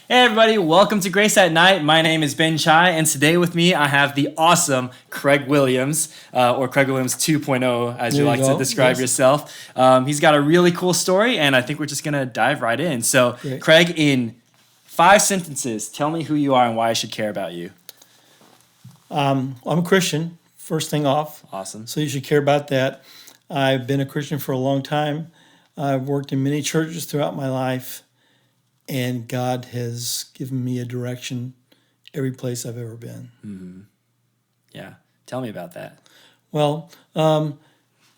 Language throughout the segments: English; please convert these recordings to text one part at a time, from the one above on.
Hey everybody, welcome to Grace at Night. My name is Ben Chai, and today with me I have the awesome Craig Williams, or Craig Williams 2.0, as you There you like to go. describe Yes. yourself. He's got a really cool story, and I think we're just going to dive right in. So, Great. Craig, in 5 sentences, tell me who you are and why I should care about you. I'm a Christian, first thing off, Awesome. so you should care about that. I've been a Christian for a long time. I've worked in many churches throughout my life, and God has given me a direction every place I've ever been. Yeah, tell me about that. Well,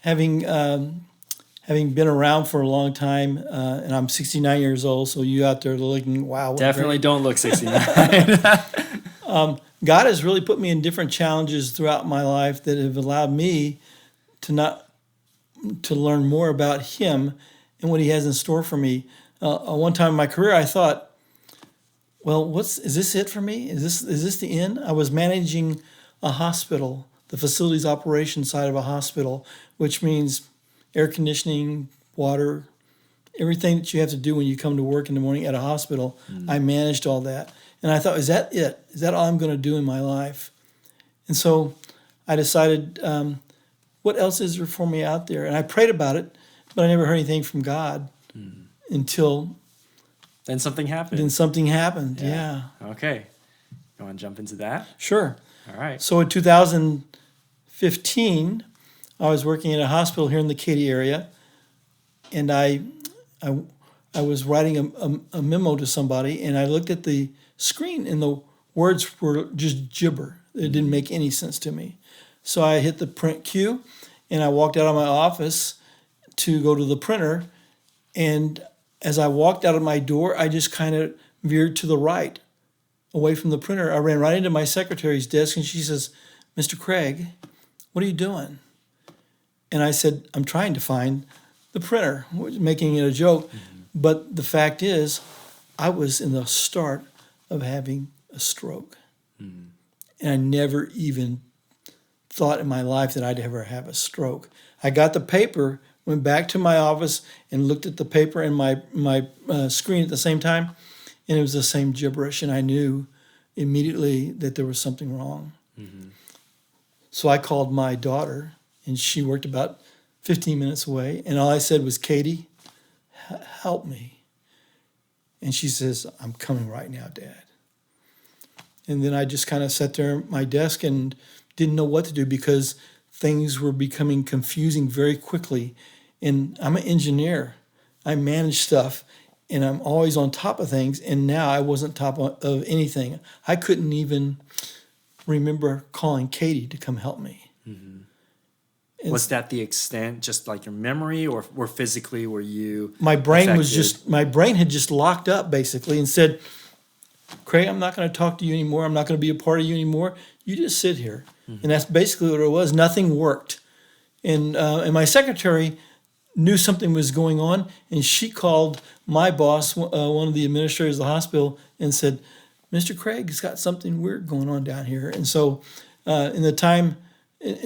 having been around for a long time, and I'm 69 years old, so you out there looking, wow, what a Definitely great- don't look 69. God has really put me in different challenges throughout my life that have allowed me to learn more about Him and what He has in store for me. One time in my career, I thought, well, is this it for me? Is this the end? I was managing a hospital, the facilities operations side of a hospital, which means air conditioning, water, everything that you have to do when you come to work in the morning at a hospital. I managed all that. And I thought, is that it? Is that all I'm going to do in my life? And so I decided, what else is there for me out there? And I prayed about it, but I never heard anything from God until Then something happened. then something happened. Yeah. Okay. You want to jump into that? Sure. All right. So in 2015, I was working at a hospital here in the Katy area, and I was writing a memo to somebody, and I looked at the screen, and the words were just gibber. It didn't make any sense to me. So I hit the print queue, and I walked out of my office to go to the printer, and as I walked out of my door, I just kind of veered to the right, away from the printer. I ran right into my secretary's desk, and she says, "Mr. Craig, what are you doing?" And I said, "I'm trying to find the printer," making it a joke. But the fact is, I was in the start of having a stroke. And I never even thought in my life that I'd ever have a stroke. I got the paper, went back to my office, and looked at the paper and my screen at the same time, and it was the same gibberish, and I knew immediately that there was something wrong. So I called my daughter, and she worked about 15 minutes away, and all I said was, "Katie, help me." And she says, "I'm coming right now, Dad." And then I just kind of sat there at my desk and didn't know what to do because things were becoming confusing very quickly. And I'm an engineer. I manage stuff, and I'm always on top of things. And now I wasn't top of anything. I couldn't even remember calling Katie to come help me. And Was that the extent, just like your memory, or physically were you my brain affected? my brain had just locked up basically and said, "Craig, I'm not going to talk to you anymore. I'm not going to be a part of you anymore. You just sit here." And that's basically what it was. Nothing worked. And my secretary knew something was going on, and she called my boss, one of the administrators of the hospital, and said, "Mr. Craig's got something weird going on down here." And so in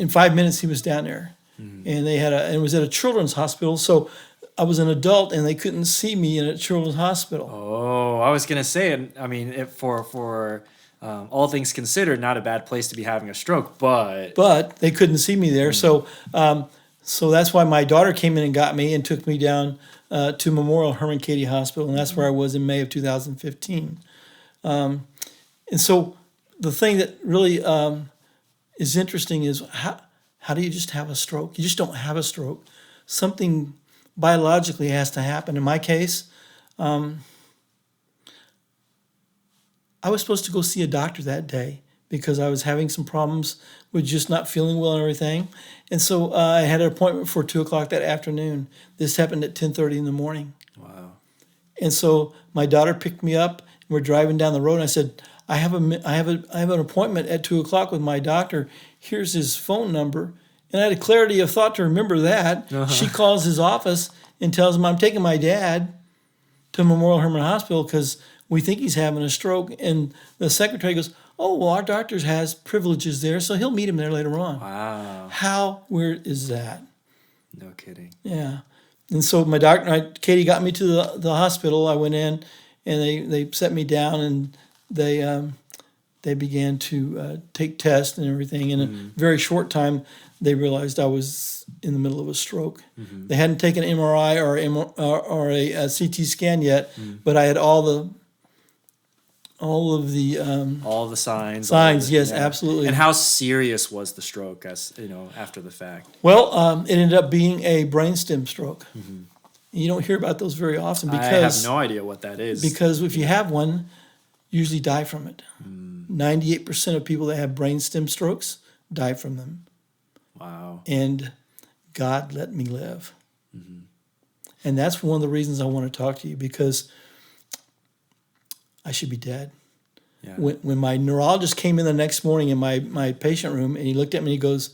5 minutes, he was down there. And it was at a children's hospital. So I was an adult, and they couldn't see me in a children's hospital. Oh, I was gonna say, I mean, for all things considered, not a bad place to be having a stroke, but They couldn't see me there. So that's why my daughter came in and got me and took me down to Memorial Herman Katy Hospital, and that's where I was in May of 2015. And so the thing that really is interesting is how do you just have a stroke? You just don't have a stroke. Something biologically has to happen. In my case, I was supposed to go see a doctor that day because I was having some problems with just not feeling well and everything. And so I had an appointment for 2:00 that afternoon. This happened at 10:30 in the morning. wow. And so my daughter picked me up, and we're driving down the road, and I said, I have an appointment at 2:00 with my doctor. Here's his phone number. And I had a clarity of thought to remember that. She calls his office and tells him, "I'm taking my dad to Memorial Hermann Hospital because we think he's having a stroke." And the secretary goes, "Oh, well, our doctor has privileges there, so he'll meet him there later on." Wow. How weird is that? No kidding. Yeah. And so my doctor, Katie got me to the hospital. I went in, and they set me down, and they began to take tests and everything. In a very short time, they realized I was in the middle of a stroke. They hadn't taken an MRI or a CT scan yet, but I had all of the All the signs. signs. Yes, absolutely. And how serious was the stroke, as after the fact? Well, it ended up being a brainstem stroke. You don't hear about those very often I because have no idea what that is. Because if you have one, you usually die from it. 98% of people that have brainstem strokes die from them. Wow. And God let me live. And that's one of the reasons I want to talk to you, because I should be dead. Yeah. When my neurologist came in the next morning in my patient room, and he looked at me and he goes,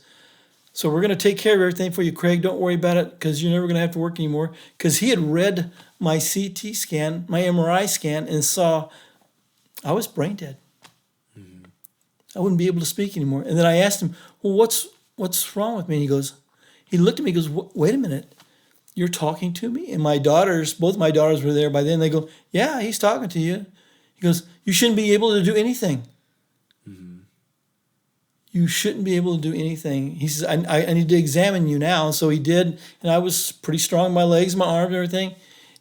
"So we're going to take care of everything for you, Craig. Don't worry about it, because you're never going to have to work anymore." Because he had read my CT scan, my MRI scan, and saw I was brain dead. I wouldn't be able to speak anymore. And then I asked him, "Well, what's wrong with me?" And he looked at me and goes, "Wait a minute. You're talking to me?" And both my daughters were there by then. They go, "Yeah, he's talking to you." He goes, "You shouldn't be able to do anything. You shouldn't be able to do anything." He says, I need to examine you now." So he did, and I was pretty strong in my legs, my arms, and everything.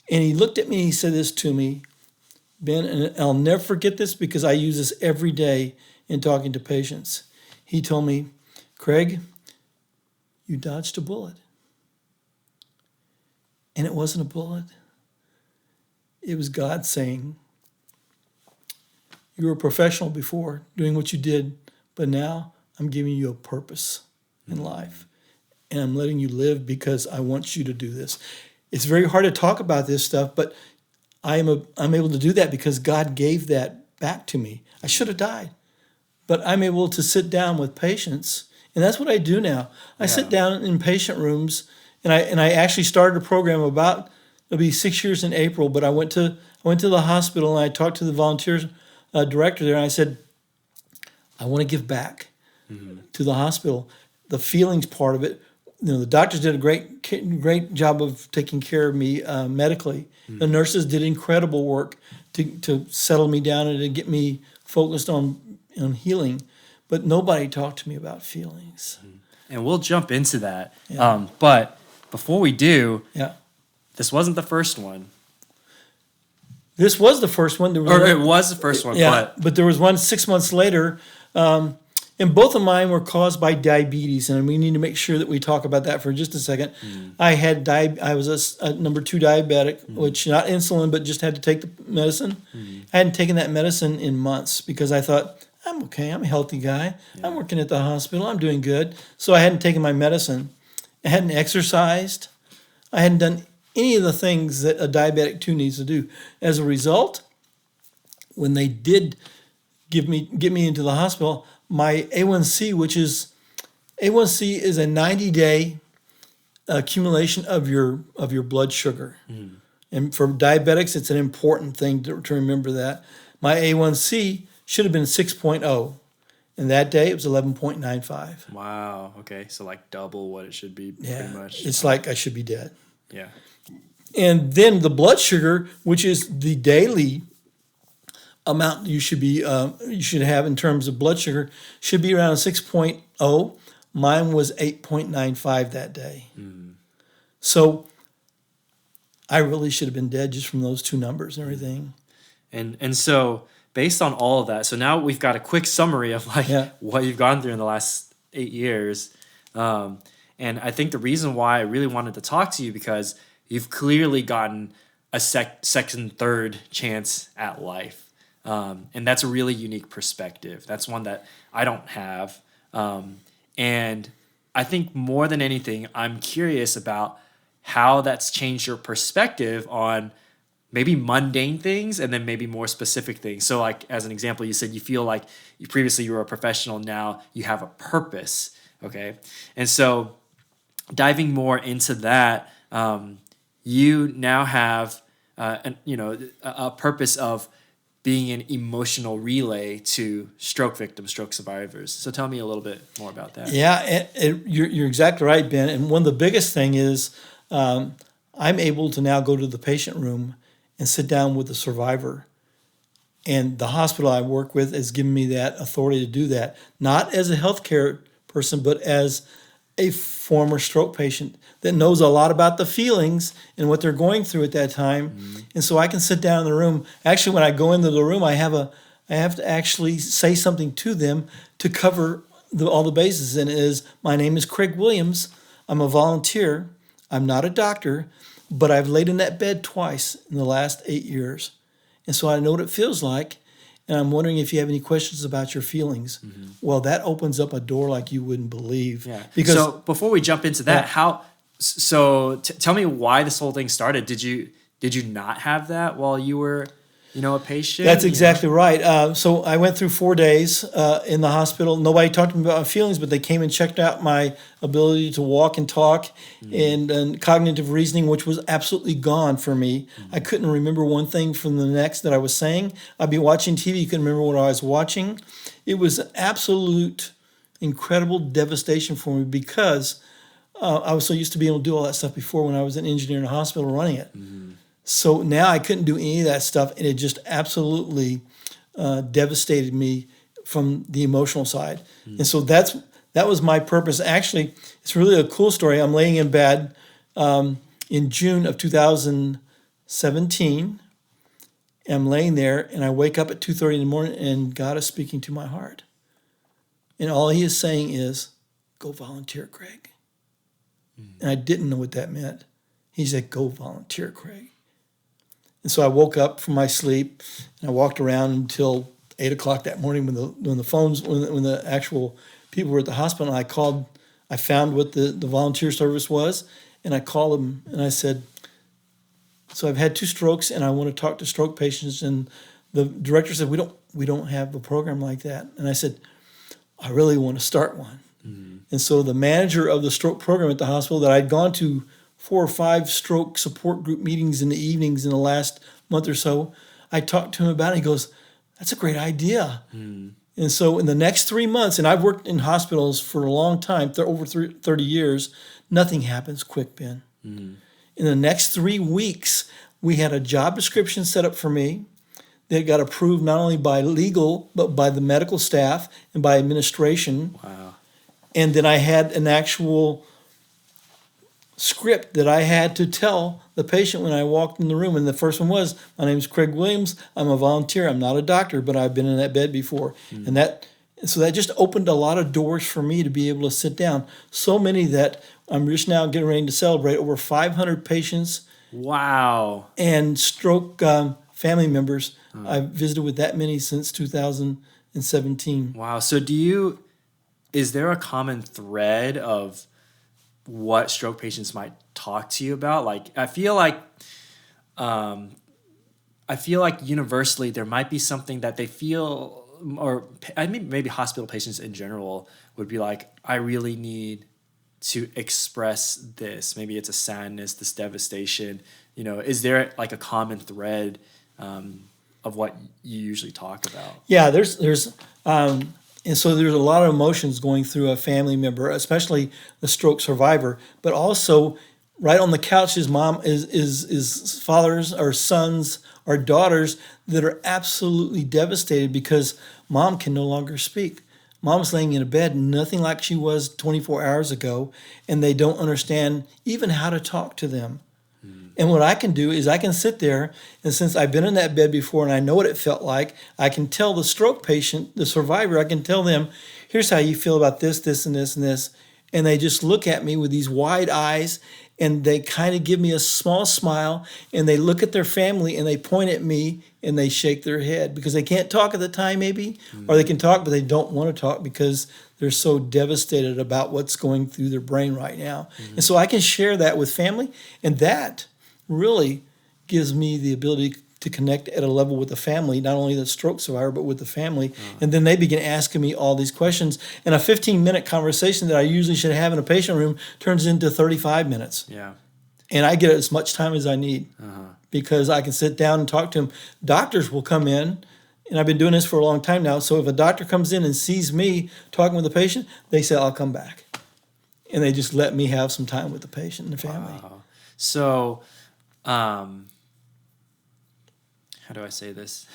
And he looked at me and he said this to me, Ben, and I'll never forget this because I use this every day in talking to patients. He told me, "Craig, you dodged a bullet." And it wasn't a bullet. It was God saying, "You were a professional before doing what you did, but now I'm giving you a purpose in life. And I'm letting you live because I want you to do this." It's very hard to talk about this stuff, but I'm able to do that because God gave that back to me. I should have died, but I'm able to sit down with patients, and that's what I do now. I sit down in patient rooms, and I actually started a program it'll be 6 years in April, but I went to the hospital and I talked to the volunteers director there, and I said, "I want to give back to the hospital." The feelings part of it, the doctors did a great job of taking care of me medically. The nurses did incredible work to settle me down and to get me focused on healing, but nobody talked to me about feelings. And we'll jump into that. Yeah. But before we do, Yeah. this wasn't the first one. This was the first one. It was the first one, Yeah, but there was one 6 months later, and both of mine were caused by diabetes, and we need to make sure that we talk about that for just a second. I was a number 2 diabetic, which not insulin, but just had to take the medicine. I hadn't taken that medicine in months because I thought, I'm okay, I'm a healthy guy. I'm working at the hospital, I'm doing good. So I hadn't taken my medicine. I hadn't exercised. I hadn't done any of the things that a diabetic 2 needs to do. As a result, when they did get me into the hospital, my A1C, A1C is a 90-day accumulation of your blood sugar. And for diabetics, it's an important thing to remember that. My A1C should have been 6.0, and that day it was 11.95. Wow. Okay. So like double what it should be, pretty much. It's like I should be dead. Yeah. And then the blood sugar, which is the daily amount you should have in terms of blood sugar, should be around 6.0. Mine was 8.95 that day. So I really should have been dead just from those 2 numbers and everything. And so based on all of that, so now we've got a quick summary of what you've gone through in the last 8 years. And I think the reason why I really wanted to talk to you, because you've clearly gotten a second, third chance at life. And that's a really unique perspective. That's one that I don't have. And I think more than anything, I'm curious about how that's changed your perspective on maybe mundane things and then maybe more specific things. So like, as an example, you said you feel like previously you were a professional, now you have a purpose, okay? And so diving more into that, you now have a purpose of being an emotional relay to stroke victims, stroke survivors. So tell me a little bit more about that. Yeah, you're exactly right, Ben. And one of the biggest thing is I'm able to now go to the patient room and sit down with the survivor. And the hospital I work with has given me that authority to do that, not as a healthcare person, but as a former stroke patient that knows a lot about the feelings and what they're going through at that time. Mm-hmm. And so I can sit down in the room. Actually, when I go into the room, I have to actually say something to them to cover all the bases. And it is, my name is Craig Williams. I'm a volunteer. I'm not a doctor, but I've laid in that bed twice in the last 8 years. And so I know what it feels like. And I'm wondering if you have any questions about your feelings. Mm-hmm. Well, that opens up a door like you wouldn't believe. Yeah. So before we jump into that, tell me why this whole thing started. Did you not have that while you were, a patient? That's exactly right. So I went through 4 days in the hospital. Nobody talked to me about my feelings, but they came and checked out my ability to walk and talk, and cognitive reasoning, which was absolutely gone for me. I couldn't remember one thing from the next that I was saying. I'd be watching TV, you couldn't remember what I was watching. It was an absolute incredible devastation for me because I was so used to being able to do all that stuff before when I was an engineer in a hospital running it. Mm-hmm. So now I couldn't do any of that stuff, and it just absolutely devastated me from the emotional side. Mm. And so that was my purpose. Actually, it's really a cool story. I'm laying in bed in June of 2017. I'm laying there, and I wake up at 2:30 in the morning, and God is speaking to my heart. And all he is saying is, go volunteer, Craig. Mm. And I didn't know what that meant. He said, go volunteer, Craig. And so I woke up from my sleep and I walked around until 8 o'clock that morning when the actual people were at the hospital. And I found what the volunteer service was, and I called them and I said, so I've had 2 strokes and I want to talk to stroke patients. And the director said, we don't have a program like that. And I said, I really want to start one. Mm-hmm. And so the manager of the stroke program at the hospital that I'd gone to 4 or 5 stroke support group meetings in the evenings in the last month or so, I talked to him about it. He goes, that's a great idea. Mm. And so in the next 3 months, and I've worked in hospitals for a long time, over 30 years, nothing happens quick, Ben. Mm. In the next 3 weeks, we had a job description set up for me that got approved not only by legal, but by the medical staff and by administration. Wow. And then I had an actual script that I had to tell the patient when I walked in the room. And the first one was, my name is Craig Williams. I'm a volunteer. I'm not a doctor, but I've been in that bed before. Mm. And so that just opened a lot of doors for me to be able to sit down. So many that I'm just now getting ready to celebrate over 500 patients. Wow. And stroke family members. I've visited with that many since 2017. Wow. So is there a common thread of what stroke patients might talk to you about? Like, I feel like universally there might be something that they feel, or I mean, maybe hospital patients in general would be like, I really need to express this. Maybe it's a sadness, this devastation. Is there like a common thread of what you usually talk about? Yeah, and so there's a lot of emotions going through a family member, especially the stroke survivor, but also right on the couch is fathers or sons or daughters that are absolutely devastated because mom can no longer speak. Mom's laying in a bed, nothing like she was 24 hours ago, and they don't understand even how to talk to them. And what I can do is I can sit there, and since I've been in that bed before and I know what it felt like, I can tell the stroke patient, the survivor, I can tell them, here's how you feel about this, this, and this, and this. And they just look at me with these wide eyes, and they kind of give me a small smile, and they look at their family, and they point at me, and they shake their head because they can't talk at the time maybe, or they can talk, but they don't want to talk because they're so devastated about what's going through their brain right now. Mm-hmm. And so I can share that with family, and that really gives me the ability to connect at a level with the family, not only the stroke survivor, but with the family. And then they begin asking me all these questions. And a 15-minute conversation that I usually should have in a patient room turns into 35 minutes. Yeah. And I get as much time as I need because I can sit down and talk to them. Doctors will come in, and I've been doing this for a long time now. So if a doctor comes in and sees me talking with a patient, they say, I'll come back. And they just let me have some time with the patient and the family. Wow. So how do I say this?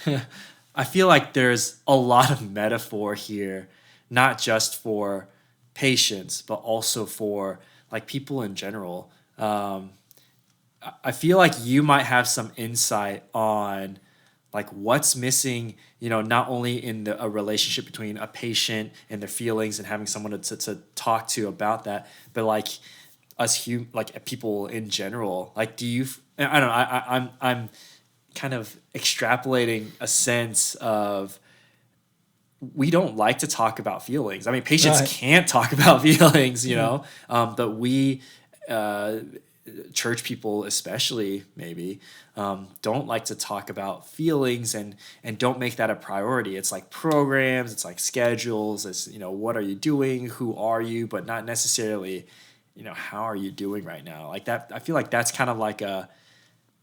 I feel like there's a lot of metaphor here, not just for patients, but also for like people in general. I feel like you might have some insight on like what's missing, not only in a relationship between a patient and their feelings and having someone to talk to about that, but like like people in general. Like, I don't know, I'm kind of extrapolating a sense of we don't like to talk about feelings. I mean, patients Right. can't talk about feelings, but we, church people especially maybe, don't like to talk about feelings and don't make that a priority. It's like programs, it's like schedules, it's, what are you doing? Who are you? But not necessarily, how are you doing right now? Like that, I feel like that's kind of like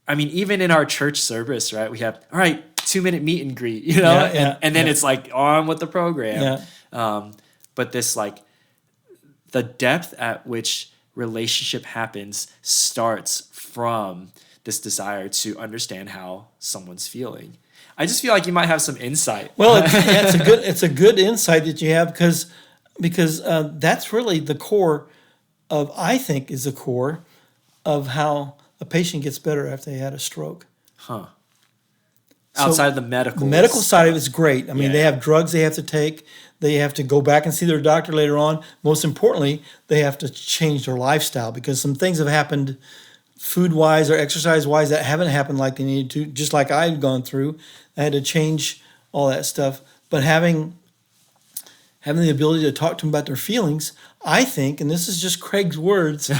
even in our church service, right? We have, all right, 2-minute meet and greet, and then it's like on with the program. Yeah. But this like the depth at which relationship happens starts from this desire to understand how someone's feeling. I just feel like you might have some insight. Well, it's a good insight that you have because that's really the core of, I think, is the core of how a patient gets better after they had a stroke. Huh. Outside of the medical. The medical side of it's great. I mean, they Yeah. have drugs they have to take. They have to go back and see their doctor later on. Most importantly, they have to change their lifestyle because some things have happened food-wise or exercise-wise that haven't happened like they needed to, just like I had gone through. I had to change all that stuff. But having the ability to talk to them about their feelings, I think, and this is just Craig's words,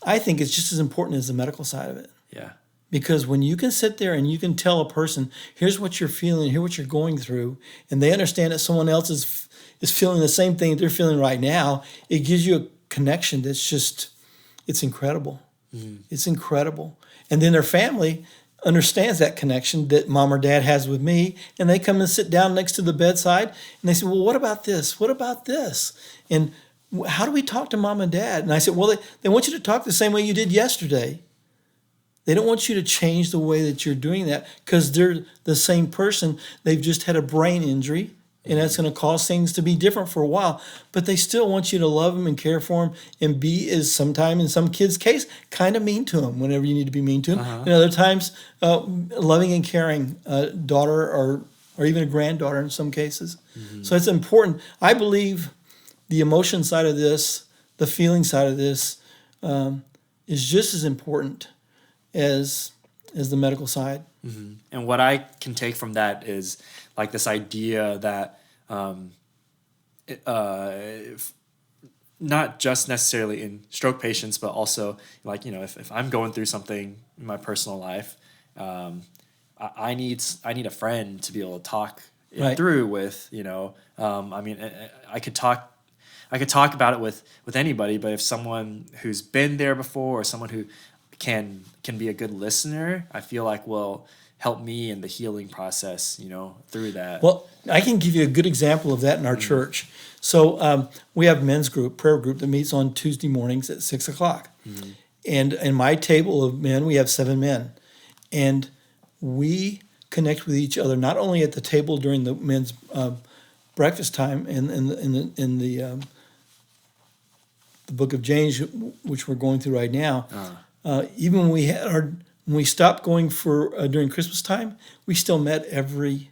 I think it's just as important as the medical side of it. Yeah. Because when you can sit there and you can tell a person, here's what you're feeling, here's what you're going through, and they understand that someone else is feeling the same thing that they're feeling right now, it gives you a connection that's just, it's incredible. Mm-hmm. It's incredible. And then their family understands that connection that mom or dad has with me, and they come and sit down next to the bedside, and they say, well, what about this? What about this? And how do we talk to mom and dad? And I said, well, they want you to talk the same way you did yesterday. They don't want you to change the way that you're doing that because they're the same person. They've just had a brain injury, and that's going to cause things to be different for a while. But they still want you to love them and care for them and be, as sometimes in some kids' case, kind of mean to them whenever you need to be mean to them. And other times, loving and caring daughter or even a granddaughter in some cases. Mm-hmm. So it's important. I believe the emotion side of this, the feeling side of this, is just as important as the medical side. Mm-hmm. And what I can take from that is like this idea that not just necessarily in stroke patients, but also like, if I'm going through something in my personal life, I need a friend to be able to talk it through with, I could talk about it with anybody, but if someone who's been there before or someone who can be a good listener, I feel like will help me in the healing process, through that. Well, I can give you a good example of that in our church. So we have a men's prayer group that meets on Tuesday mornings at 6 o'clock. Mm-hmm. And in my table of men, we have 7 men. And we connect with each other, not only at the table during the men's breakfast time in the book of James, which we're going through right now. Even when we stopped going for during Christmas time, we still met every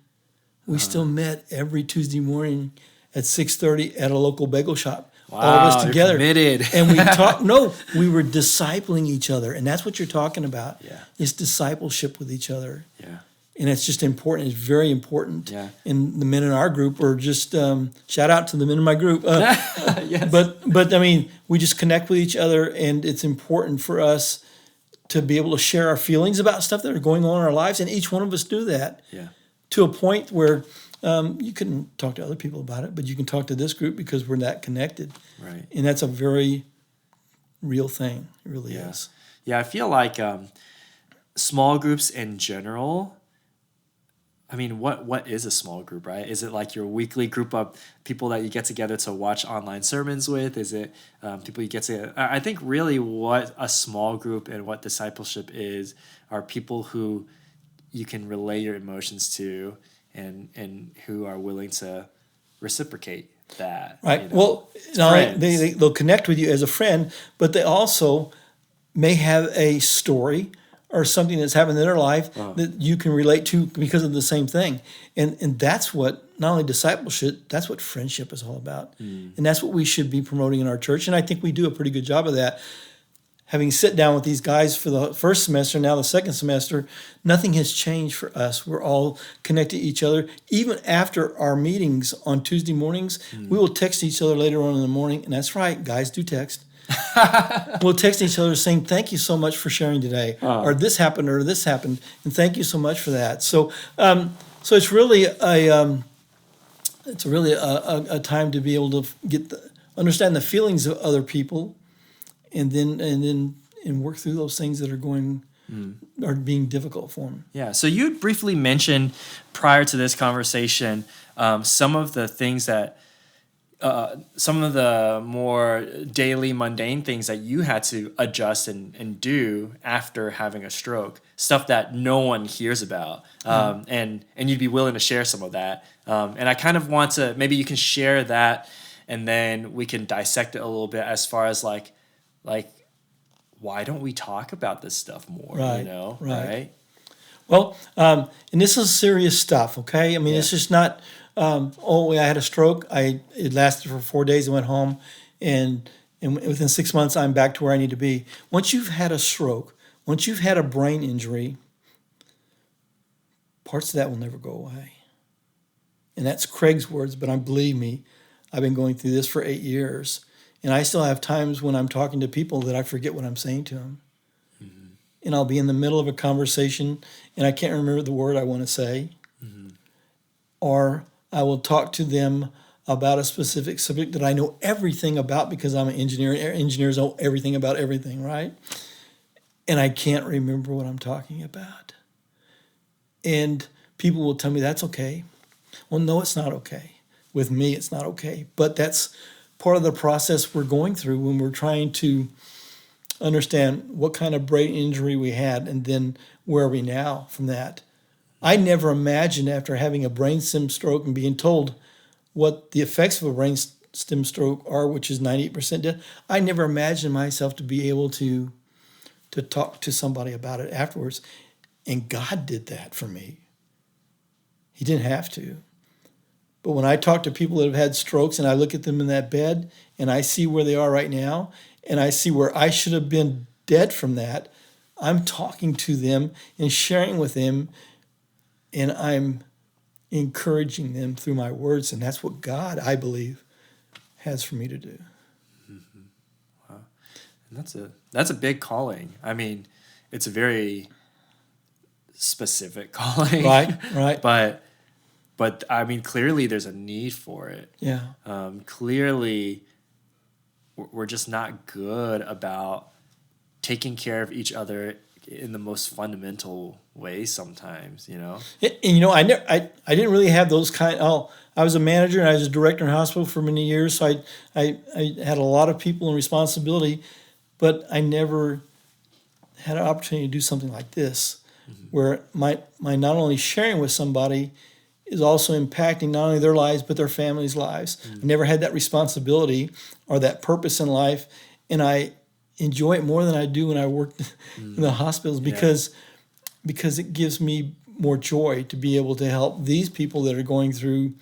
Tuesday morning at 6:30 at a local bagel shop. Wow, all of us together, you're committed. And we talk. No, we were discipling each other, and that's what you're talking about. Yeah, it's discipleship with each other. Yeah, and it's just important. It's very important. Yeah, and the men in our group are just shout out to the men in my group. Yes. But I mean, we just connect with each other, and it's important for us to be able to share our feelings about stuff that are going on in our lives, and each one of us do that. Yeah. To a point where you can talk to other people about it, but you can talk to this group because we're that connected. Right. And that's a very real thing. It really is. Yeah, I feel like small groups in general, I mean, what is a small group, right? Is it like your weekly group of people that you get together to watch online sermons with? Is it people you get to... I think really what a small group and what discipleship is are people who you can relay your emotions to, and who are willing to reciprocate that. Right. You know? Well, It's not only friends. they'll connect with you as a friend, but they also may have a story or something that's happened in their life that you can relate to because of the same thing. And that's what, not only discipleship, that's what friendship is all about. And that's what we should be promoting in our church. And I think we do a pretty good job of that. Having sit down with these guys for the first semester, now the second semester, nothing has changed for us. We're all connected to each other. Even after our meetings on Tuesday mornings, we will text each other later on in the morning. And that's right, guys do text. We'll text each other saying, thank you so much for sharing today, or this happened, and thank you so much for that. So it's really a time to be able to understand the feelings of other people, and then work through those things that are being difficult for them. Yeah. So you briefly mentioned prior to this conversation some of the things that some of the more daily mundane things that you had to adjust and do after having a stroke, stuff that no one hears about. And you'd be willing to share some of that. And I kind of want to, maybe you can share that, and then we can dissect it a little bit as far as like why don't we talk about this stuff more? Right, You know, right. Well, and this is serious stuff, okay? I mean, it's just not, I had a stroke. It lasted for 4 days. I went home, and within 6 months, I'm back to where I need to be. Once you've had a stroke, once you've had a brain injury, parts of that will never go away. And that's Craig's words, but believe me, I've been going through this for 8 years. And I still have times when I'm talking to people that I forget what I'm saying to them. Mm-hmm. And I'll be in the middle of a conversation and I can't remember the word I want to say. Mm-hmm. Or I will talk to them about a specific subject that I know everything about because I'm an engineer. Engineers know everything about everything, right? And I can't remember what I'm talking about. And people will tell me that's okay. Well, no, it's not okay. With me, it's not okay. But that's part of the process we're going through when we're trying to understand what kind of brain injury we had and then where are we now from that. I never imagined after having a brainstem stroke and being told what the effects of a brainstem stroke are, which is 98% death, I never imagined myself to be able to talk to somebody about it afterwards. And God did that for me. He didn't have to. But when I talk to people that have had strokes and I look at them in that bed and I see where they are right now and I see where I should have been dead from that, I'm talking to them and sharing with them, and I'm encouraging them through my words. And that's what God, I believe, has for me to do. Mm-hmm. Wow. And that's a big calling. I mean, it's a very specific calling. Right. But I mean, clearly there's a need for it. Yeah. Clearly, we're just not good about taking care of each other in the most fundamental ways sometimes, you know? And I didn't really have those I was a manager and I was a director in a hospital for many years, so I had a lot of people and responsibility, but I never had an opportunity to do something like this, where my not only sharing with somebody is also impacting not only their lives, but their families' lives. I never had that responsibility or that purpose in life, and I enjoy it more than I do when I worked in the hospitals because it gives me more joy to be able to help these people that are going through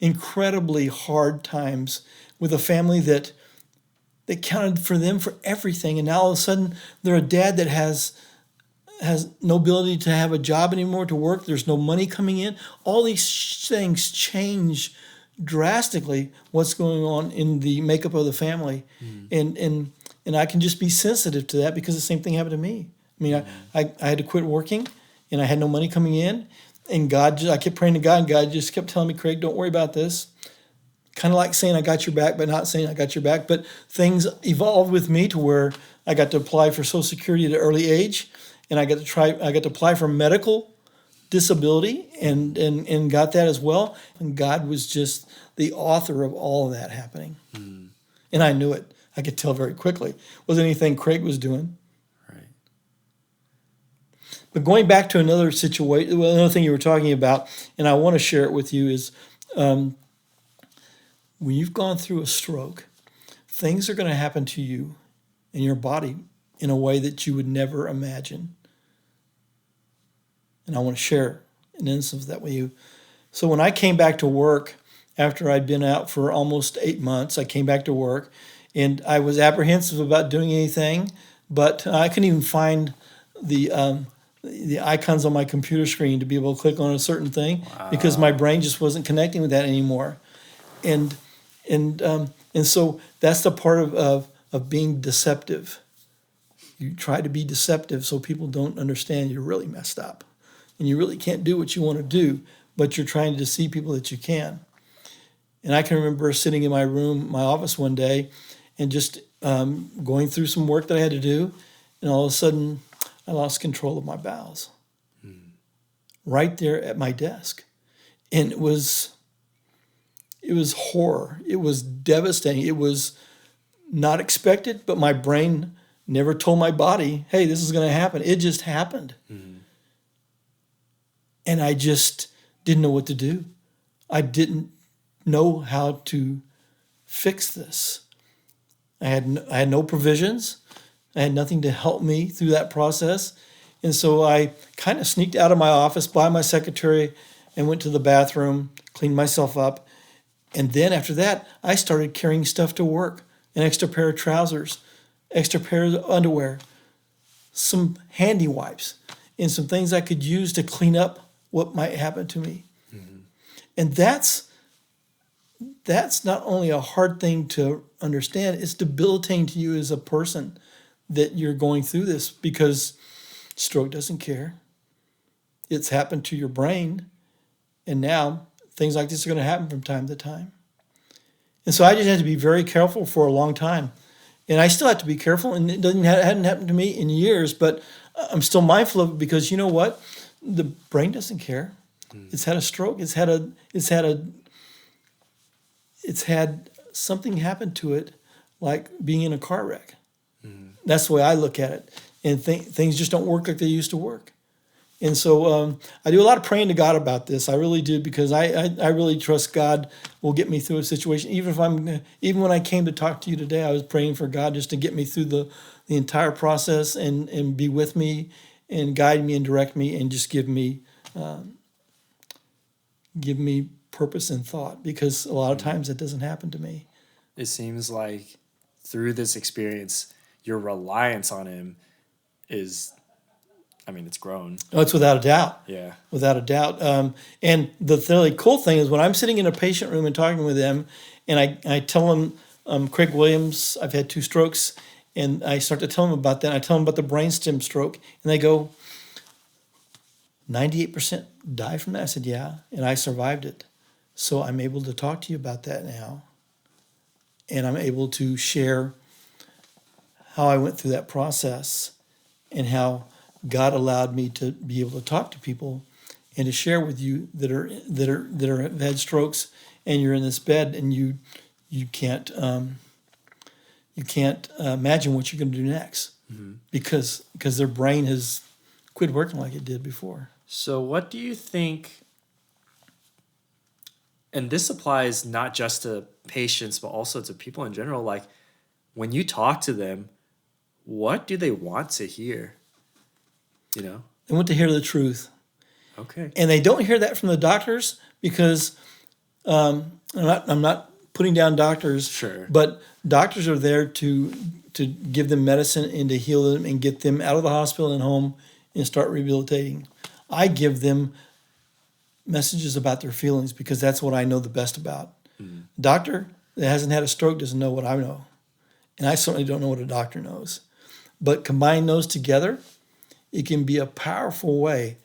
incredibly hard times with a family that counted for them for everything, and now all of a sudden they're a dad that has no ability to have a job anymore, to work. There's no money coming in. All these things change drastically what's going on in the makeup of the family. And I can just be sensitive to that because the same thing happened to me. I mean, I had to quit working and I had no money coming in. And I kept praying to God, and God just kept telling me, Craig, don't worry about this. Kind of like saying I got your back, but not saying I got your back. But things evolved with me to where I got to apply for Social Security at an early age. And I got to apply for medical disability and got that as well. And God was just the author of all of that happening. And I knew it. I could tell very quickly. It wasn't anything Craig was doing. Right. But going back to another situation, well, another thing you were talking about, and I want to share it with you, is when you've gone through a stroke, things are going to happen to you in your body in a way that you would never imagine. And I want to share an instance of that with you. So when I came back to work after I'd been out for almost 8 months, I came back to work, and I was apprehensive about doing anything, but I couldn't even find the icons on my computer screen to be able to click on a certain thing because my brain just wasn't connecting with that anymore. And so that's the part of being deceptive. You try to be deceptive so people don't understand you're really messed up. And you really can't do what you want to do, but you're trying to deceive people that you can. And I can remember sitting in my room, my office one day, and just going through some work that I had to do, and all of a sudden I lost control of my bowels. Right there at my desk. And it was horror. It was devastating. It was not expected, but my brain never told my body, hey, this is going to happen. It just happened. And I just didn't know what to do. I didn't know how to fix this. I had no provisions. I had nothing to help me through that process. And so I kind of sneaked out of my office by my secretary and went to the bathroom, cleaned myself up. And then after that, I started carrying stuff to work, an extra pair of trousers, extra pair of underwear, some handy wipes, and some things I could use to clean up what might happen to me. And that's not only a hard thing to understand, it's debilitating to you as a person that you're going through this, because stroke doesn't care. It's happened to your brain, and now things like this are going to happen from time to time. And so I just had to be very careful for a long time. And I still have to be careful, and it hadn't happened to me in years, but I'm still mindful of it, because you know what? The brain doesn't care. It's had a stroke. It's had something happen to it, like being in a car wreck. That's the way I look at it. And things just don't work like they used to work. And so I do a lot of praying to God about this. I really do, because I really trust God will get me through a situation. Even when I came to talk to you today, I was praying for God just to get me through the entire process and be with me and guide me and direct me and just give me purpose and thought, because a lot of times it doesn't happen to me. It seems like through this experience, your reliance on him is, it's grown. Oh, it's without a doubt. Yeah. Without a doubt. And the really cool thing is when I'm sitting in a patient room and talking with them, and I tell them, Craig Williams, I've had 2 strokes, and I start to tell them about that. I tell them about the brainstem stroke, and they go, 98% die from that. I said, yeah, and I survived it. So I'm able to talk to you about that now. And I'm able to share how I went through that process and how God allowed me to be able to talk to people and to share with you that have had strokes, and you're in this bed and you can't imagine what you're going to do next, because their brain has quit working like it did before. So what do you think, and this applies not just to patients, but also to people in general, like when you talk to them, what do they want to hear? They want to hear the truth. Okay. And they don't hear that from the doctors, because I'm not putting down doctors. Sure. But doctors are there to give them medicine and to heal them and get them out of the hospital and home and start rehabilitating. I give them messages about their feelings, because that's what I know the best about. Doctor that hasn't had a stroke doesn't know what I know. And I certainly don't know what a doctor knows. But combine those together, it can be a powerful way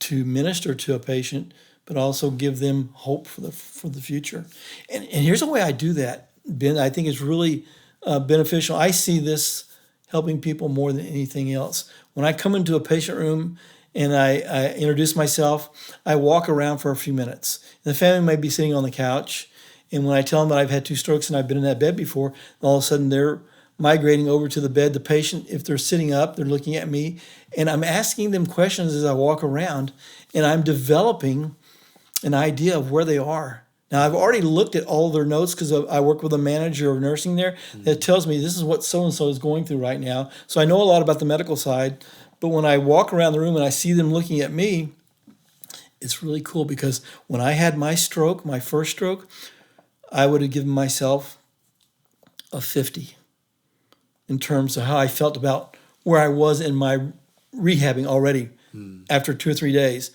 to minister to a patient, but also give them hope for the future. And here's a way I do that, Ben. I think it's really beneficial. I see this helping people more than anything else. When I come into a patient room and I introduce myself, I walk around for a few minutes. And the family may be sitting on the couch, and when I tell them that I've had 2 strokes and I've been in that bed before, all of a sudden they're migrating over to the bed. The patient, if they're sitting up, they're looking at me, and I'm asking them questions as I walk around, and I'm developing an idea of where they are. Now, I've already looked at all their notes because I work with a manager of nursing there that tells me this is what so-and-so is going through right now. So I know a lot about the medical side, but when I walk around the room and I see them looking at me, it's really cool because when I had my stroke, my first stroke, I would have given myself a 50 in terms of how I felt about where I was in my rehabbing already after 2 or 3 days.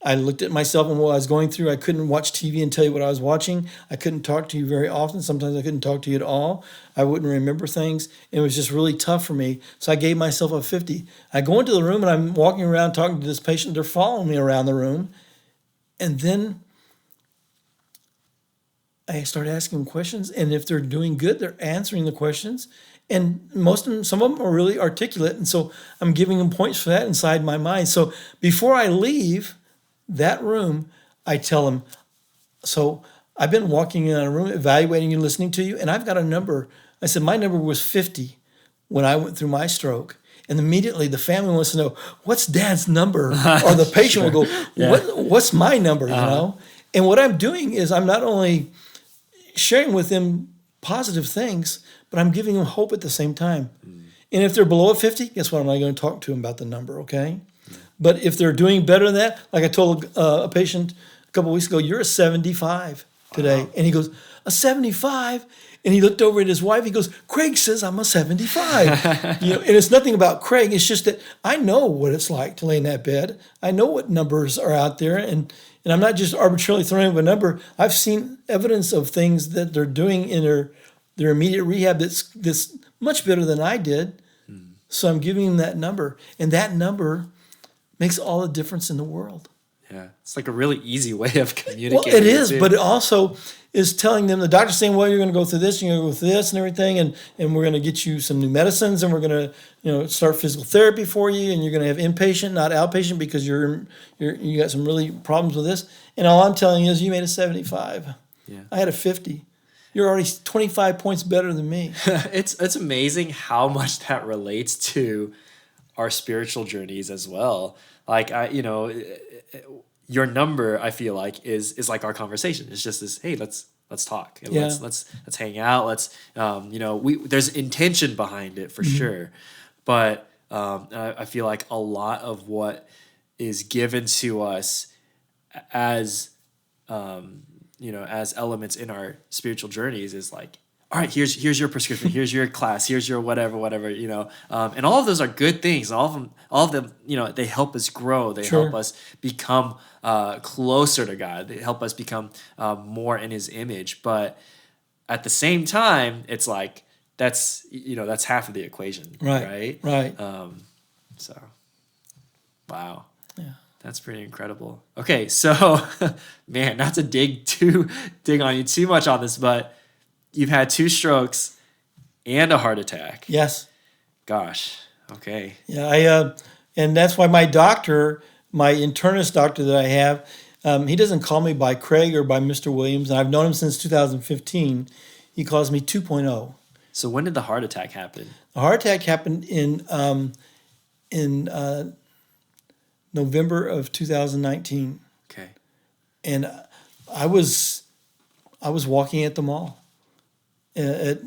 I looked at myself and what I was going through. I couldn't watch TV and tell you what I was watching. I couldn't talk to you very often. Sometimes I couldn't talk to you at all. I wouldn't remember things. It was just really tough for me. So I gave myself a 50. I go into the room and I'm walking around talking to this patient. They're following me around the room. And then I start asking them questions. And if they're doing good, they're answering the questions. And most of them, some of them are really articulate. And so I'm giving them points for that inside my mind. So before I leave that room, I tell them, so I've been walking in a room, evaluating you, listening to you, and I've got a number. I said, my number was 50 when I went through my stroke. And immediately the family wants to know, what's Dad's number? Or the patient will go, what's my number, you know? And what I'm doing is I'm not only sharing with them positive things, but I'm giving them hope at the same time. And if they're below a 50, guess what? I'm not going to talk to them about the number, okay? But if they're doing better than that, like I told a patient a couple of weeks ago, you're a 75 today. Wow. And he goes, a 75? And he looked over at his wife. He goes, Craig says I'm a 75. And it's nothing about Craig. It's just that I know what it's like to lay in that bed. I know what numbers are out there. And I'm not just arbitrarily throwing up a number. I've seen evidence of things that they're doing in their immediate rehab that's much better than I did. So I'm giving them that number. And that number makes all the difference in the world. Yeah, it's like a really easy way of communicating. Well, it is, but it also is telling them, the doctor's saying, well, you're going to go through this, you're going to go through this and everything, and we're going to get you some new medicines, and we're going to start physical therapy for you, and you're going to have inpatient, not outpatient, because you got some really problems with this. And all I'm telling you is you made a 75. Yeah. I had a 50. You're already 25 points better than me. It's amazing how much that relates to our spiritual journeys as well. Like your number, I feel like is like our conversation. It's just this, hey, let's talk. And let's hang out. Let's there's intention behind it for sure. But I feel like a lot of what is given to us as as elements in our spiritual journeys is like, all right, here's your prescription, here's your class, here's your whatever, and all of those are good things. All of them, they help us grow. They help us become closer to God. They help us become more in His image. But at the same time, it's like that's half of the equation, right? Right. So, wow. Yeah. That's pretty incredible. Okay, so man, not to dig on you too much on this, but you've had 2 strokes and a heart attack. Yes. Gosh. Okay. Yeah, and that's why my doctor, my internist doctor that I have, he doesn't call me by Craig or by Mr. Williams, and I've known him since 2015. He calls me 2.0. So when did the heart attack happen? The heart attack happened in November of 2019. Okay. And I was walking at the mall, at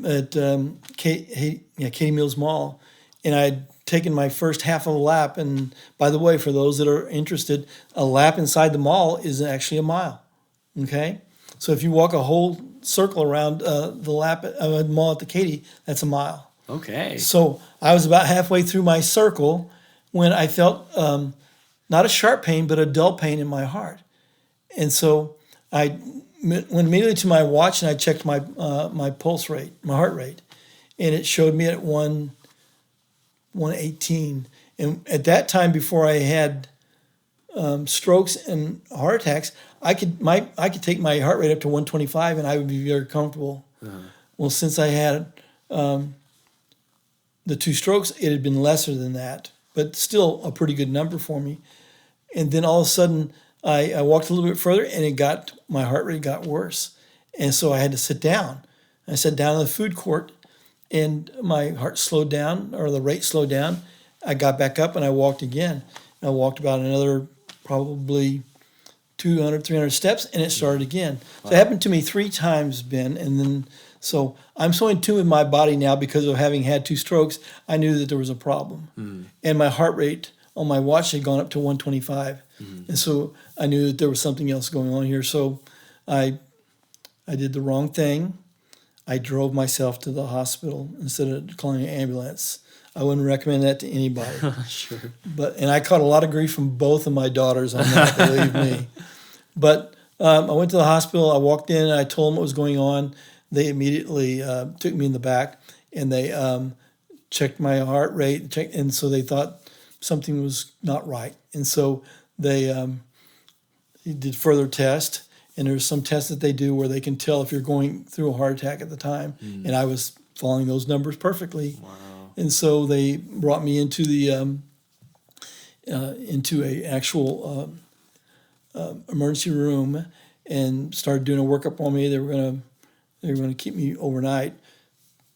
Katie Mills Mall, and I'd taken my first half of a lap. And by the way, for those that are interested, a lap inside the mall is actually a mile. Okay, so if you walk a whole circle around the lap at the mall at the Katie, that's a mile. Okay. So I was about halfway through my circle when I felt not a sharp pain, but a dull pain in my heart. And so I went immediately to my watch and I checked my pulse rate, my heart rate, and it showed me at 118. And at that time, before I had strokes and heart attacks, I could take my heart rate up to 125 and I would be very comfortable. Uh-huh. Well, since I had the 2 strokes, it had been lesser than that, but still a pretty good number for me. And then all of a sudden, I walked a little bit further, and my heart rate got worse. And so I had to sit down. I sat down in the food court, and my heart slowed down, or the rate slowed down. I got back up and I walked again. And I walked about another probably 200, 300 steps, and it started again. So it happened to me 3 times, Ben, and then so I'm so in tune with my body now because of having had 2 strokes. I knew that there was a problem, and my heart rate on my watch had gone up to 125, and so I knew that there was something else going on here. So I did the wrong thing. I drove myself to the hospital instead of calling an ambulance. I wouldn't recommend that to anybody. Sure. And I caught a lot of grief from both of my daughters on that, believe me. But I went to the hospital. I walked in and I told them what was going on. They immediately took me in the back and they checked my heart rate, and so they thought something was not right. And so they did further tests. And there's some tests that they do where they can tell if you're going through a heart attack at the time. And I was following those numbers perfectly. Wow. And so they brought me into the into a actual emergency room and started doing a workup on me. They were gonna keep me overnight.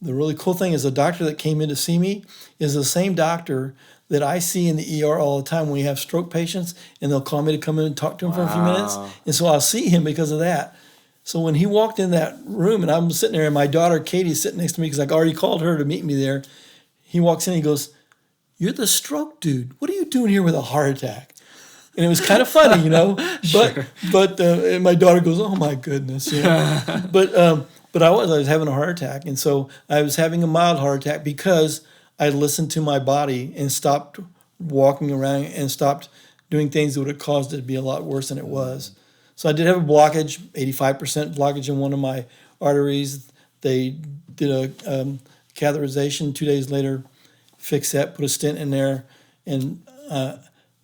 The really cool thing is the doctor that came in to see me is the same doctor that I see in the ER all the time when we have stroke patients, and they'll call me to come in and talk to him for a few minutes. And so I'll see him because of that. So when he walked in that room and I'm sitting there and my daughter Katie's sitting next to me because I already called her to meet me there, he walks in and he goes, "You're the stroke dude. What are you doing here with a heart attack?" And it was kind of funny, Sure. But and my daughter goes, "Oh my goodness." But I was having a heart attack. And so I was having a mild heart attack because I listened to my body and stopped walking around and stopped doing things that would have caused it to be a lot worse than it was. So I did have a blockage, 85% blockage in one of my arteries. They did a catheterization 2 days later, fixed that, put a stent in there. And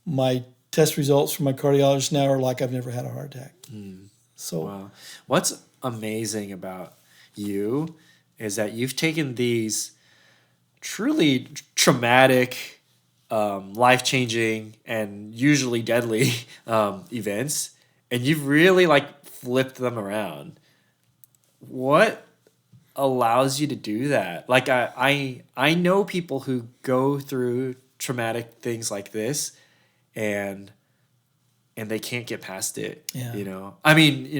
my test results from my cardiologist now are like I've never had a heart attack. So Wow. What's amazing about you is that you've taken these truly traumatic, life-changing, and usually deadly events, and you've really flipped them around. What allows you to do that? Like I know people who go through traumatic things like this, and they can't get past it. Yeah. I mean,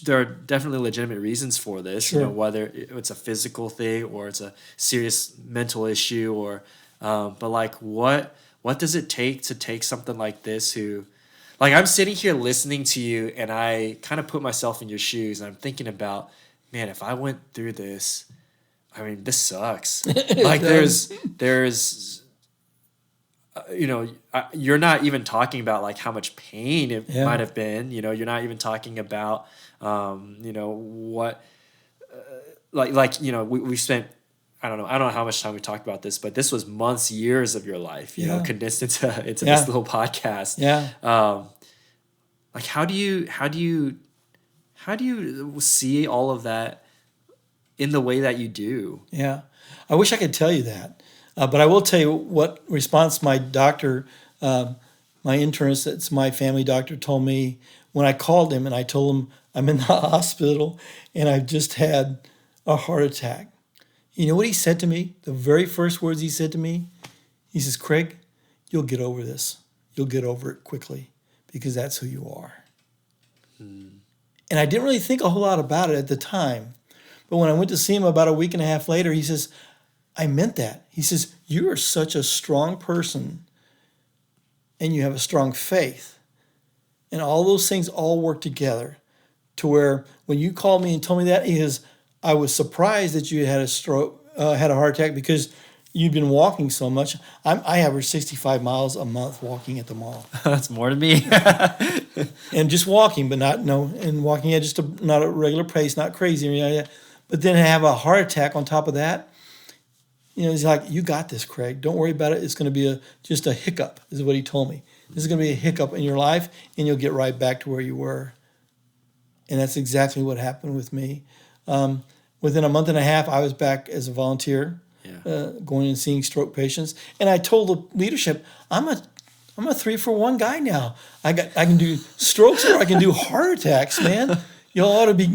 there are definitely legitimate reasons for this. Sure. Whether it's a physical thing or it's a serious mental issue, or but what does it take to take something like this? I'm sitting here listening to you, and I kind of put myself in your shoes, and I'm thinking about, man, if I went through this, I mean, this sucks. There's you're not even talking about how much pain it might have been. You're not even talking about what we spent. I don't know how much time we talked about this, but this was months, years of your life, condensed into this little podcast. How do you see all of that in the way that you do? Yeah, I wish I could tell you that. But I will tell you what response my doctor, my internist, that's my family doctor, told me when I called him and I told him I'm in the hospital and I've just had a heart attack. You know what he said to me? The very first words he said to me, he says, "Craig, you'll get over this. You'll get over it quickly because that's who you are." And I didn't really think a whole lot about it at the time. But when I went to see him about a week and a half later, he says, "I meant that." He says, "You are such a strong person and you have a strong faith. And all those things all work together to where when you called me and told me that," he says, "I was surprised that you had a stroke, had a heart attack because you've been walking so much." I average 65 miles a month walking at the mall. That's more than me. And just walking, but and walking at just not a regular pace, not crazy or anything like that. But then have a heart attack on top of that. He's like, "You got this, Craig. Don't worry about it. It's going to be just a hiccup," is what he told me. "This is going to be a hiccup in your life, and you'll get right back to where you were." And that's exactly what happened with me. Within a month and a half, I was back as a volunteer, going and seeing stroke patients. And I told the leadership, I'm a 3-for-1 guy now. I can do strokes or I can do heart attacks, man. Y'all ought to be,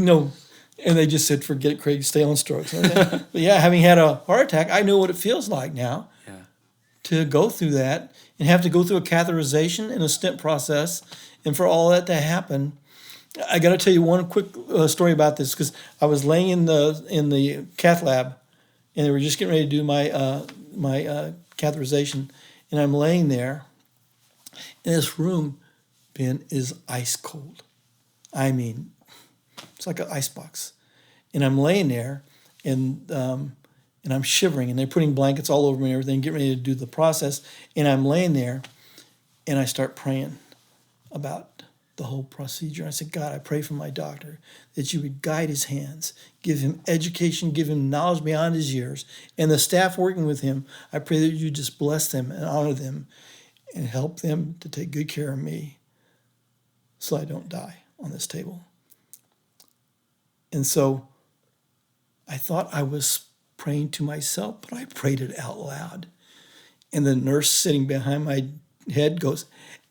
And they just said, forget it, Craig, stay on strokes. But yeah, having had a heart attack, I know what it feels like now to go through that and have to go through a catheterization and a stent process. And for all that to happen, I got to tell you one quick story about this, because I was laying in the cath lab, and they were just getting ready to do my catheterization. And I'm laying there, and this room, Ben, is ice cold. I mean, it's like an ice box. And I'm laying there, and I'm shivering, and they're putting blankets all over me and everything, getting ready to do the process. And I'm laying there, and I start praying about the whole procedure. I said, God, I pray for my doctor that you would guide his hands, give him education, give him knowledge beyond his years. And the staff working with him, I pray that you just bless them and honor them and help them to take good care of me so I don't die on this table. And so I thought I was praying to myself, but I prayed it out loud. And the nurse sitting behind my head goes,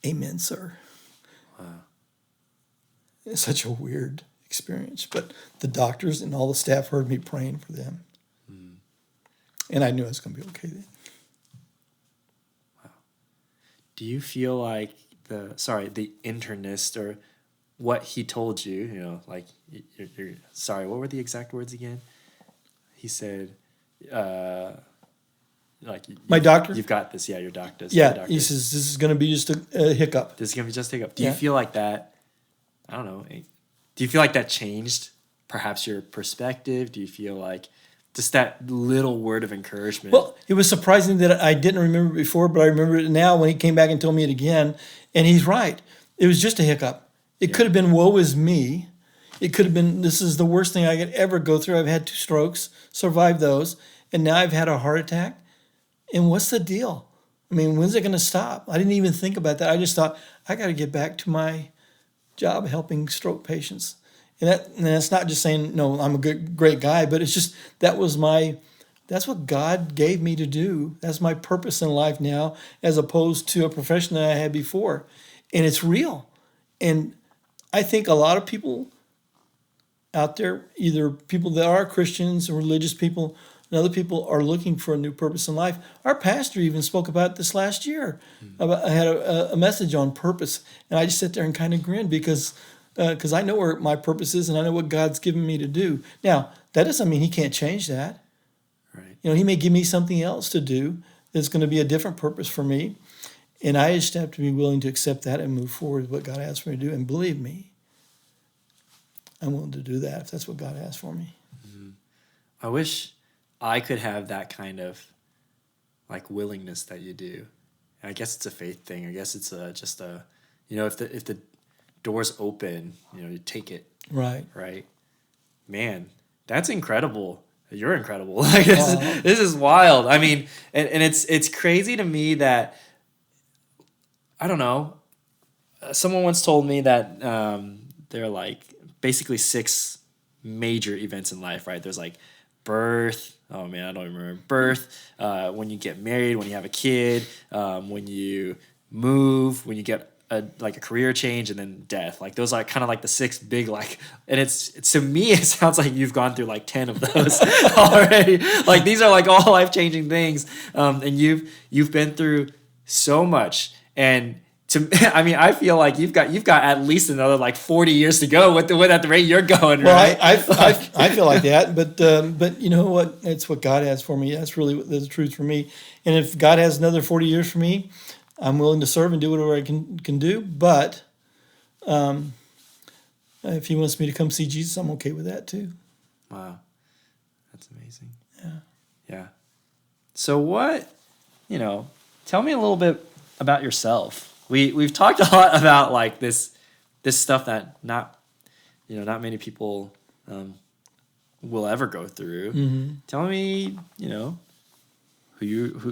amen, sir. Wow. It's such a weird experience. But the doctors and all the staff heard me praying for them. And I knew I was going to be okay then. Wow. Do you feel like the internist, or what he told you, like, you're sorry, what were the exact words again? He said, like, my doctor? You've got this, your doctor. Yeah, your doctor. He says, this is going to be just a hiccup. This is going to be just a hiccup. Do you feel like that, I don't know, do you feel like that changed perhaps your perspective? Do you feel like just that little word of encouragement? Well, it was surprising that I didn't remember it before, but I remember it now when he came back and told me it again. And he's right. It was just a hiccup. It could have been, woe is me. It could have been, this is the worst thing I could ever go through. I've had 2 strokes, survived those, and now I've had a heart attack. And what's the deal? I mean, when's it going to stop? I didn't even think about that. I just thought, I got to get back to my job helping stroke patients. And that's not just saying, no, I'm a great guy, but it's just, that's what God gave me to do. That's my purpose in life now, as opposed to a profession that I had before. And it's real. And I think a lot of people out there, either people that are Christians or religious people and other people, are looking for a new purpose in life. Our pastor even spoke about this last year. I had a message on purpose, and I just sat there and kind of grinned because I know where my purpose is, and I know what God's given me to do. Now, that doesn't mean he can't change that. Right. He may give me something else to do that's going to be a different purpose for me, and I just have to be willing to accept that and move forward with what God has for me to do. And believe me, I'm willing to do that if that's what God has for me. Mm-hmm. I wish I could have that kind of like willingness that you do. And I guess it's a faith thing. I guess it's just a, if the door's open, you take it. Right. Right. Man, that's incredible. You're incredible. Like this is wild. I mean, and it's crazy to me that, I don't know. Someone once told me that there are like basically 6 major events in life, right? There's like birth. Oh man, I don't even remember. Birth, when you get married, when you have a kid, when you move, when you get a career change, and then death. Like those are kind of like the 6 big, and it's to me, it sounds like you've gone through like 10 of those already. Like these are like all life-changing things. And you've been through so much. And I feel like you've got at least another like 40 years to go with at the rate you're going. Well, right? I feel like that, but you know what? It's what God has for me. That's really the truth for me. And if God has another 40 years for me, I'm willing to serve and do whatever I can do. But if He wants me to come see Jesus, I'm okay with that too. Wow, that's amazing. Yeah. Yeah. So what? Tell me a little bit about yourself. We've talked a lot about like this stuff that not many people will ever go through. Mm-hmm. Tell me,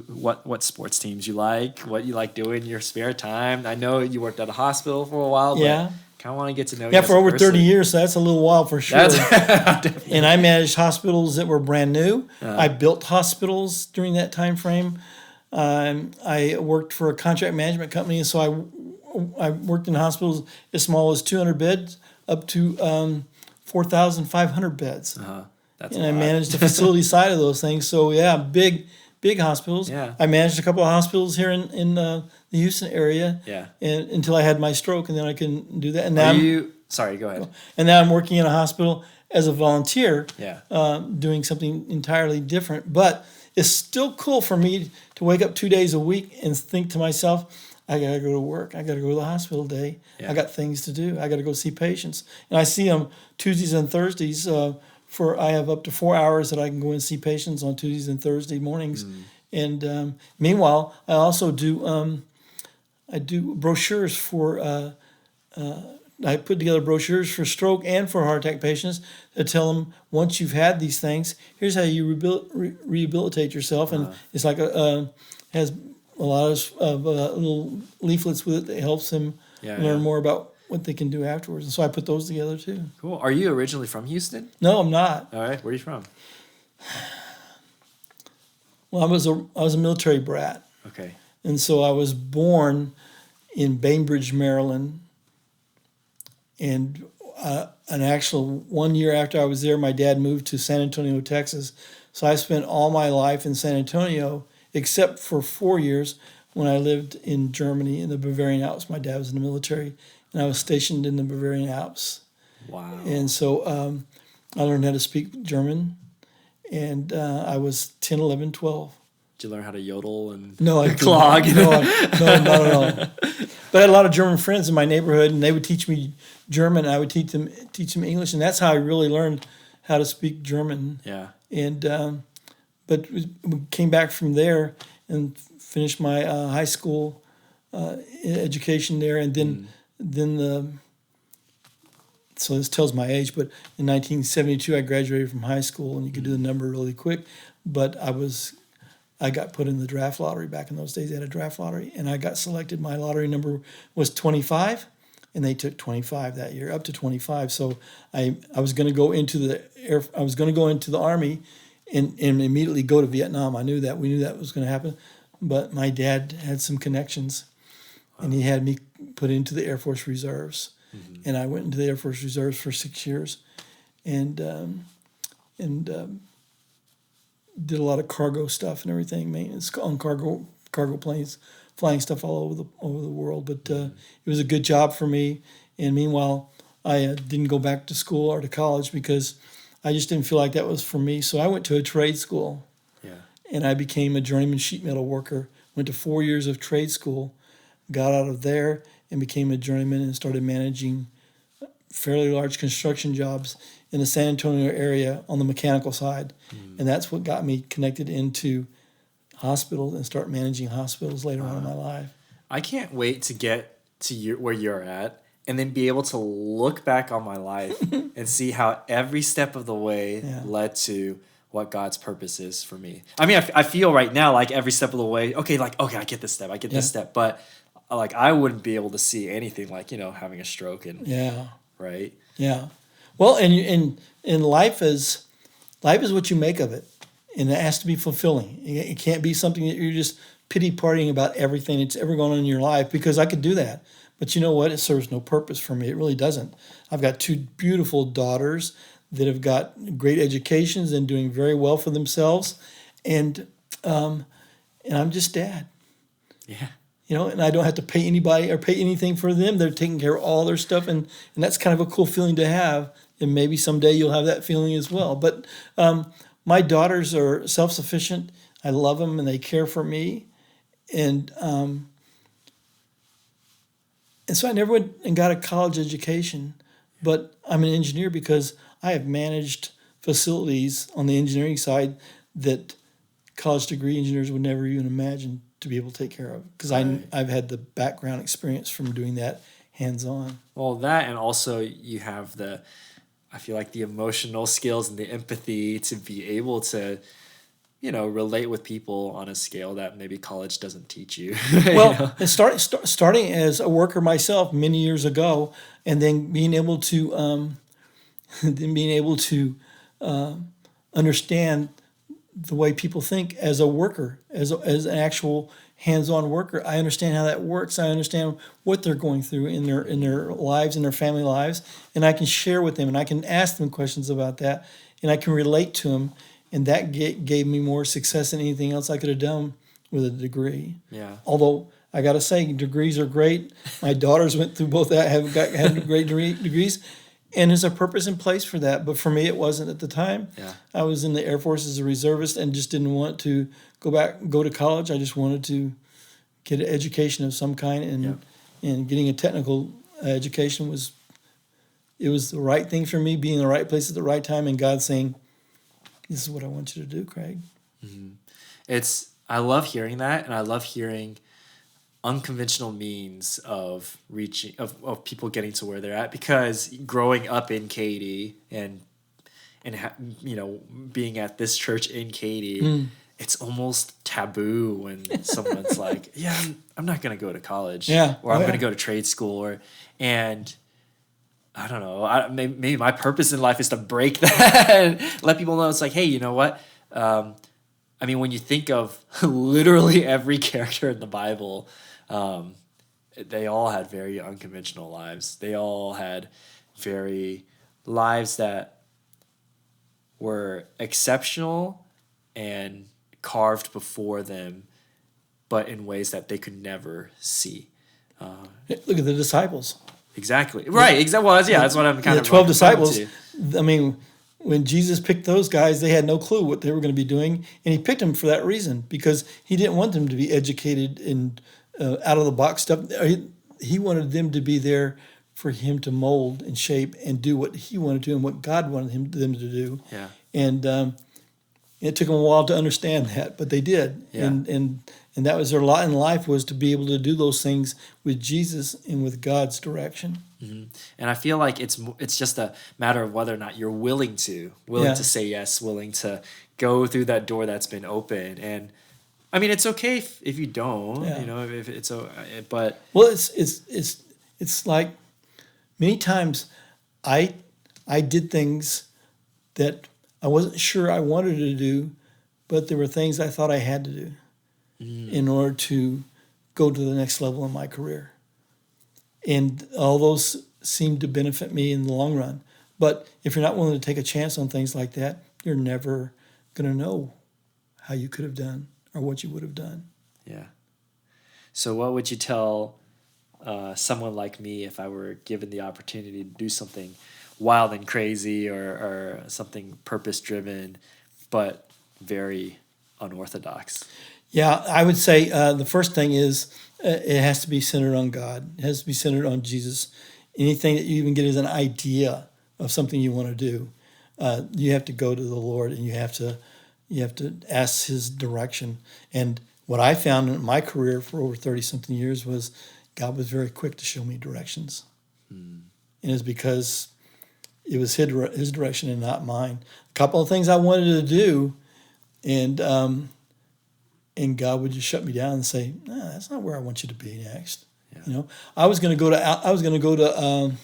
what sports teams you like, what you like doing in your spare time. I know you worked at a hospital for a while, but kind of want to get to know you. Yeah, for over 30 years, so that's a little while for sure. And I managed hospitals that were brand new. I built hospitals during that time frame. I worked for a contract management company, so I worked in hospitals as small as 200 beds up to 4,500 beds. That's and a I lot. managed the facility side of those things. So yeah, big hospitals. Yeah. I managed a couple of hospitals here in the Houston area. Yeah. And until I had my stroke, and then I couldn't do that. And now Sorry, go ahead. and now I'm working in a hospital as a volunteer. Yeah. Doing something entirely different. But it's still cool for me to wake up 2 days a week and think to myself, I gotta go to work. I gotta go to the hospital today. Yeah. I got things to do. I gotta go see patients, and I see them Tuesdays and Thursdays. I have up to 4 hours that I can go and see patients on Tuesdays and Thursday mornings. And meanwhile, I also do brochures for. I put together brochures for stroke and for heart attack patients to tell them, once you've had these things, here's how you rehabilitate yourself. And it's like has a lot of little leaflets with it that helps them learn more about what they can do afterwards. And so I put those together too. Cool. Are you originally from Houston? No, I'm not. All right. Where are you from? Well, I was a military brat. Okay. And so I was born in Bainbridge, Maryland. And an actual 1 year after I was there, my dad moved to San Antonio, Texas. So I spent all my life in San Antonio, except for 4 years when I lived in Germany in the Bavarian Alps. My dad was in the military, and I was stationed in the Bavarian Alps. Wow. And so I learned how to speak German, and I was 10, 11, 12. Did you learn how to yodel and No, I clog? No, not at all. But I had a lot of German friends in my neighborhood, and they would teach me German. And I would teach them English, and that's how I really learned how to speak German. Yeah. And but we came back from there and finished my high school education there, and then so this tells my age, but in 1972 I graduated from high school, and you could do the number really quick. But I got put in the draft lottery. Back in those days, they had a draft lottery, and I got selected. My lottery number was 25, and they took 25 that year, up to 25. So I was going to go into the Army, and immediately go to Vietnam. We knew that was going to happen, but my dad had some connections, and he had me put into the Air Force Reserves, and I went into the Air Force Reserves for 6 years, and did a lot of cargo stuff and everything, maintenance on cargo planes, flying stuff all over the world. But it was a good job for me. And meanwhile, I didn't go back to school or to college because I just didn't feel like that was for me. So I went to a trade school. Yeah. And I became a journeyman sheet metal worker. Went to 4 years of trade school, got out of there, and became a journeyman and started managing fairly large construction jobs in the San Antonio area on the mechanical side. And that's what got me connected into hospitals and start managing hospitals later on in my life. I can't wait to get to where you're at and then be able to look back on my life and see how every step of the way led to what God's purpose is for me. I mean, I feel right now like every step of the way, okay, I get this step, this step, but like I wouldn't be able to see anything like, having a stroke and right? Yeah. Well, and life is what you make of it, and it has to be fulfilling. It can't be something that you're just pity partying about everything that's ever gone on in your life, because I could do that. But you know what? It serves no purpose for me. It really doesn't. I've got two beautiful daughters that have got great educations and doing very well for themselves, and I'm just dad. Yeah. And I don't have to pay anybody or pay anything for them. They're taking care of all their stuff, and that's kind of a cool feeling to have. And maybe someday you'll have that feeling as well. But my daughters are self-sufficient. I love them, and they care for me. And so I never went and got a college education, but I'm an engineer because I have managed facilities on the engineering side that college degree engineers would never even imagine to be able to take care of, because I've had the background experience from doing that hands-on. Well, that, and also you have I feel like the emotional skills and the empathy to be able to, relate with people on a scale that maybe college doesn't teach you. Well, and starting as a worker myself many years ago, and then being able to understand the way people think as a worker, as an actual hands-on worker. I understand how that works. I understand what they're going through in their lives, in their family lives, and I can share with them, and I can ask them questions about that, and I can relate to them, and that gave me more success than anything else I could have done with a degree. Yeah. Although I got to say, degrees are great. My daughters went through both that, had great degrees. And there's a purpose in place for that. But for me, it wasn't at the time. Yeah. I was in the Air Force as a reservist and just didn't want to go to college. I just wanted to get an education of some kind. And getting a technical education was the right thing for me, being in the right place at the right time, and God saying, this is what I want you to do, Craig. Mm-hmm. I love hearing that, and I love hearing unconventional means of reaching of people getting to where they're at, because growing up in Katy and being at this church in Katy, it's almost taboo when someone's like, yeah, I'm not going to go to college, or I'm going to go to trade school, and I don't know, maybe my purpose in life is to break that and let people know it's like, hey, you know what? I mean, when you think of literally every character in the Bible, they all had very unconventional lives. They all had very lives that were exceptional and carved before them, but in ways that they could never see. Look at the disciples. Exactly. Right. Exactly. Well, that's what I'm kind of. The 12 disciples. I mean, when Jesus picked those guys, they had no clue what they were going to be doing, and he picked them for that reason, because he didn't want them to be educated and out of the box stuff. He wanted them to be there for him to mold and shape and do what he wanted to and what God wanted them to do. Yeah. And it took them a while to understand that, but they did. Yeah. And that was their lot in life, was to be able to do those things with Jesus and with God's direction. Mm-hmm. And I feel like it's just a matter of whether or not you're willing to say yes, willing to go through that door that's been open. And I mean, it's okay if you don't, if it's but well, it's like many times I did things that I wasn't sure I wanted to do, but there were things I thought I had to do in order to go to the next level in my career. And all those seemed to benefit me in the long run. But if you're not willing to take a chance on things like that, you're never going to know how you could have done or what you would have done. Yeah. So what would you tell someone like me if I were given the opportunity to do something wild and crazy or something purpose-driven, but very unorthodox? Yeah, I would say the first thing is it has to be centered on God. It has to be centered on Jesus. Anything that you even get as an idea of something you want to do, you have to go to the Lord and you have to ask His direction. And what I found in my career for over 30-something years was God was very quick to show me directions. And it's because it was His direction and not mine. A couple of things I wanted to do, and God would just shut me down and say, "No, that's not where I want you to be next." Yeah. I was going to go to one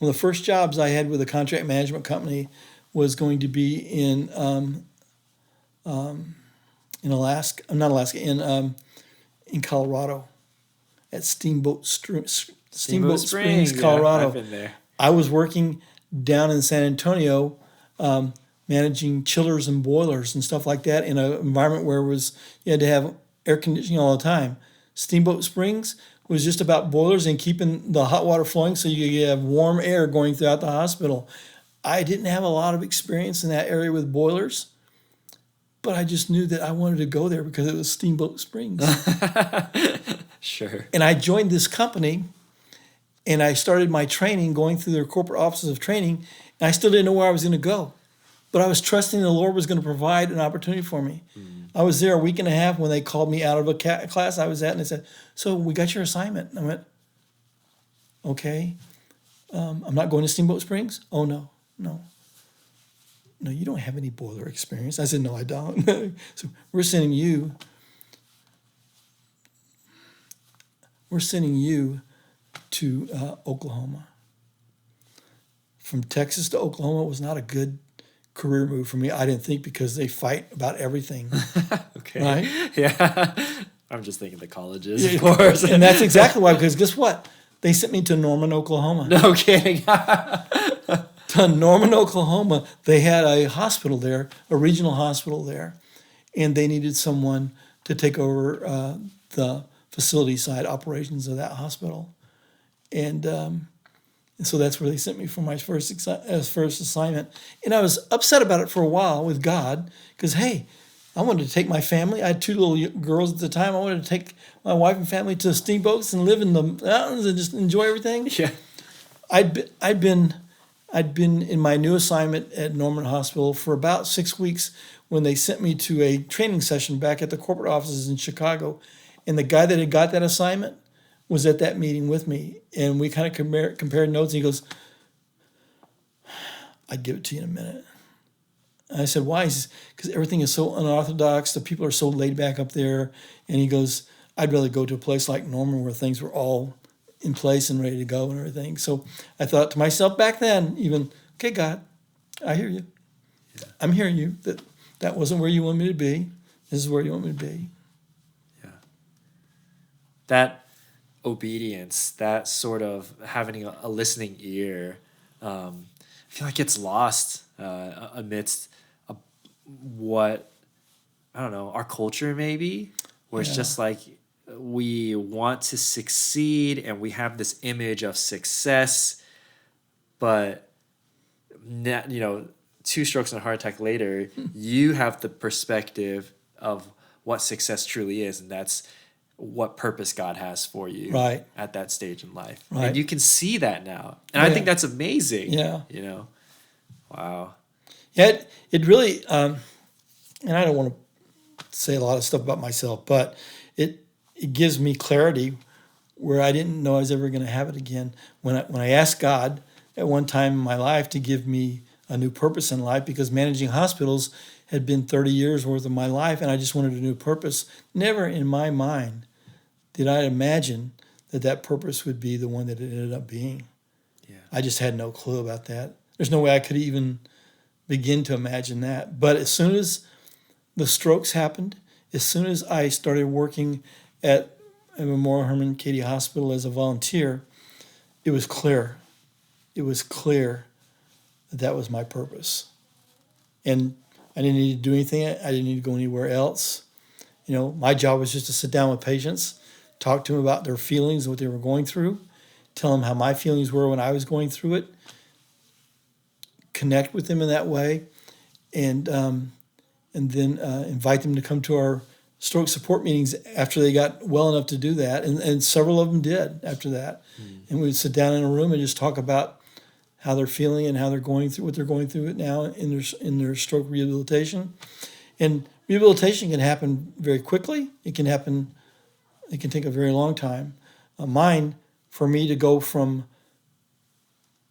of the first jobs I had with a contract management company was going to be in Alaska. Not Alaska, in Colorado, at Steamboat Springs, Colorado. Yeah, I've been there. I was working down in San Antonio, managing chillers and boilers and stuff like that in an environment where you had to have air conditioning all the time. Steamboat Springs was just about boilers and keeping the hot water flowing so you could have warm air going throughout the hospital. I didn't have a lot of experience in that area with boilers, but I just knew that I wanted to go there because it was Steamboat Springs. Sure. And I joined this company, and I started my training going through their corporate offices of training, and I still didn't know where I was going to go. But I was trusting the Lord was going to provide an opportunity for me. I was there a week and a half when they called me out of a class I was at, and they said, "So we got your assignment." And I went, "Okay. I'm not going to Steamboat Springs?" "Oh, no. No, you don't have any boiler experience." I said, "No, I don't." "So we're sending you to Oklahoma." From Texas to Oklahoma was not a good career move for me. I didn't think, because they fight about everything. Okay. Right? Yeah. I'm just thinking the colleges, Yeah, of course. and that's exactly why, because guess what? They sent me to Norman, Oklahoma. No kidding. To Norman, Oklahoma, they had a hospital there, a regional hospital there, and they needed someone to take over the facility side operations of that hospital. And so that's where they sent me for my first assignment. And I was upset about it for a while with God, because, hey, I wanted to take my family. I had 2 little girls at the time. I wanted to take my wife and family to steamboats and live in the mountains and just enjoy everything. Yeah. I'd been in my new assignment at Norman Hospital for about 6 weeks when they sent me to a training session back at the corporate offices in Chicago. And the guy that had got that assignment was at that meeting with me. And we kind of compared notes. And he goes, "I'd give it to you in a minute." And I said, "Why?" He says, "Because everything is so unorthodox. The people are so laid back up there." And he goes, "I'd rather go to a place like Norman where things were all in place and ready to go and everything." So I thought to myself back then, even, okay, God, I hear you. Yeah. I'm hearing you. That wasn't where you want me to be. This is where you want me to be. Yeah. That obedience, that sort of having a listening ear, I feel like it's lost amidst what, I don't know, our culture maybe, where it's just like we want to succeed and we have this image of success, but you know, 2 strokes and a heart attack later, you have the perspective of what success truly is, and that's what purpose God has for you at that stage in life. Right. And you can see that now. And I think that's amazing. Yeah. You know? Wow. Yeah, it really, and I don't want to say a lot of stuff about myself, but it gives me clarity where I didn't know I was ever going to have it again. When I asked God at one time in my life to give me a new purpose in life, because managing hospitals had been 30 years worth of my life, and I just wanted a new purpose. Never in my mind did I imagine that purpose would be the one that it ended up being. Yeah. I just had no clue about that. There's no way I could even begin to imagine that. But as soon as the strokes happened, as soon as I started working at Memorial Hermann Katie Hospital as a volunteer, it was clear. It was clear that was my purpose. And I didn't need to do anything. I didn't need to go anywhere else. You know, my job was just to sit down with patients, talk to them about their feelings and what they were going through, tell them how my feelings were when I was going through it, connect with them in that way, and then invite them to come to our stroke support meetings after they got well enough to do that. And several of them did after that. And we would sit down in a room and just talk about how they're feeling and how they're going through what they're going through now in their stroke rehabilitation. And rehabilitation can happen very quickly. It can take a very long time. Mine, for me to go from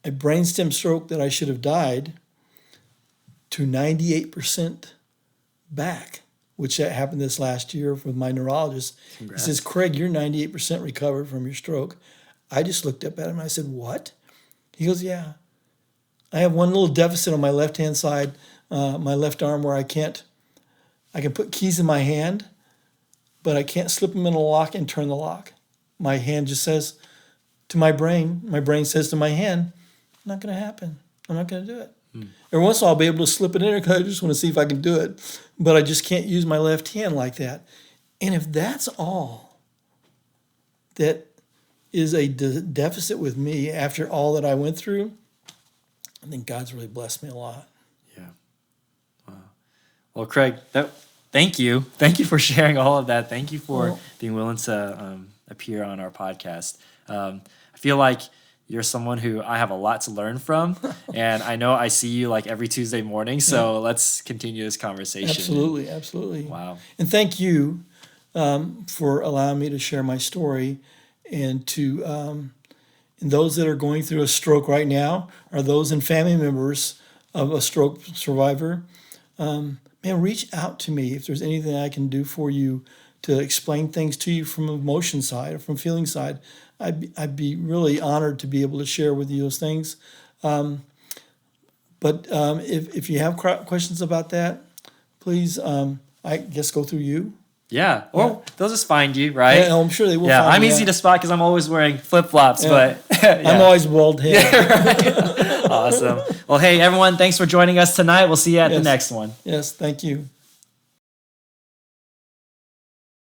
a brainstem stroke that I should have died to 98% back, which that happened this last year with my neurologist. Congrats. He says, "Craig, you're 98% recovered from your stroke." I just looked up at him and I said, "What?" He goes, "Yeah. I have one little deficit on my left-hand side, my left arm, where I can put keys in my hand, but I can't slip them in a lock and turn the lock. My hand just says to my brain says to my hand, not going to happen. I'm not going to do it. Every once in a while I'll be able to slip it in there because I just want to see if I can do it, but I just can't use my left hand like that." And if that's all that is a deficit with me after all that I went through, I think God's really blessed me a lot. Yeah. Wow. Well, Craig, thank you. Thank you for sharing all of that. Thank you for being willing to appear on our podcast. I feel like you're someone who I have a lot to learn from, and I know I see you like every Tuesday morning, so let's continue this conversation. Absolutely, absolutely. Wow. And thank you for allowing me to share my story, and to and those that are going through a stroke right now, or those and family members of a stroke survivor, man, reach out to me if there's anything I can do for you to explain things to you from emotion side or from feeling side. I'd be really honored to be able to share with you those things. But if you have questions about that, please, I guess, go through you. Yeah, or they'll just find you, right? Yeah, I'm sure they will. Yeah, find I'm me, easy to spot because I'm always wearing flip-flops, but I'm always bald head. Awesome. Well, hey, everyone, thanks for joining us tonight. We'll see you at the next one. Yes, thank you.